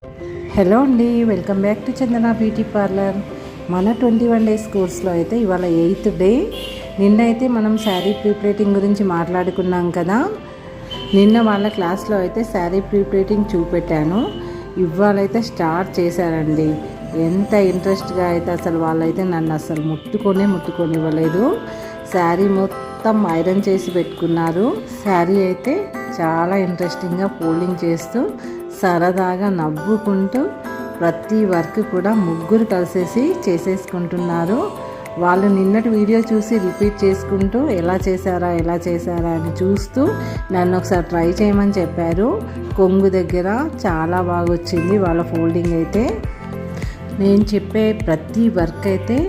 Hello అండి, welcome back to Chandana beauty parlour. మన 21 days కోర్స్లో అయితే ఇవాళ 8th డే. నిన్న అయితే మనం శారీ ప్రీప్లేటింగ్ గురించి మాట్లాడుకున్నాం కదా. నిన్న వాళ్ళ క్లాస్లో అయితే శారీ ప్రీప్లేటింగ్ చూపెట్టాను. ఇవాళైతే స్టార్ట్ చేశారండి. ఎంత ఇంట్రెస్ట్గా అయితే అసలు వాళ్ళైతే నన్ను అసలు ముట్టుకొనివ్వలేదు. శారీ మొత్తం ఐరన్ చేసి పెట్టుకున్నారు. శారీ అయితే చాలా ఇంట్రెస్టింగ్గా ఫోల్డింగ్ చేస్తూ సరదాగా నవ్వుకుంటూ ప్రతి వర్క్ కూడా ముగ్గురు కలిసేసి చేసేసుకుంటున్నారు. వాళ్ళు నిన్నటి వీడియో చూసి రిపీట్ చేసుకుంటూ ఎలా చేశారా అని చూస్తూ నన్ను ఒకసారి ట్రై చేయమని చెప్పారు. కొంగు దగ్గర చాలా బాగా వచ్చింది వాళ్ళ ఫోల్డింగ్ అయితే. నేను చెప్పే ప్రతి వర్క్ అయితే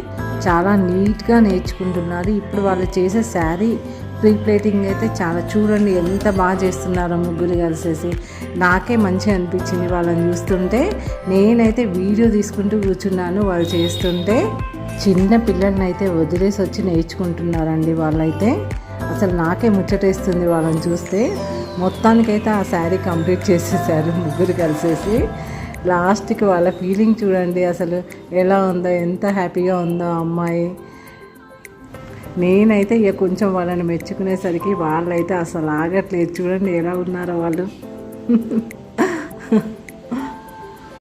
చాలా నీట్గా నేర్చుకుంటున్నారు. ఇప్పుడు వాళ్ళు చేసే శారీ ప్రీప్లేటింగ్ అయితే చాలా చూడండి ఎంత బాగా చేస్తున్నారో ముగ్గురు కలిసేసి. నాకే మంచిగా అనిపించింది వాళ్ళని చూస్తుంటే. నేనైతే వీడియో తీసుకుంటూ కూర్చున్నాను వాళ్ళు చేస్తుంటే. చిన్న పిల్లల్ని అయితే వదిలేసి వచ్చి నేర్చుకుంటున్నారండి వాళ్ళైతే. అసలు నాకే ముచ్చటేస్తుంది వాళ్ళని చూస్తే. మొత్తానికైతే ఆ శారీ కంప్లీట్ చేసేసారు ముగ్గురు కలిసేసి. లాస్ట్కి వాళ్ళ ఫీలింగ్ చూడండి అసలు ఎలా ఉందో, ఎంత హ్యాపీగా ఉందో అమ్మాయి. నేనైతే ఇక కొంచెం వాళ్ళని మెచ్చుకునేసరికి వాళ్ళైతే అసలు ఆగట్లేదు. చూడండి ఎలా ఉన్నారో వాళ్ళు.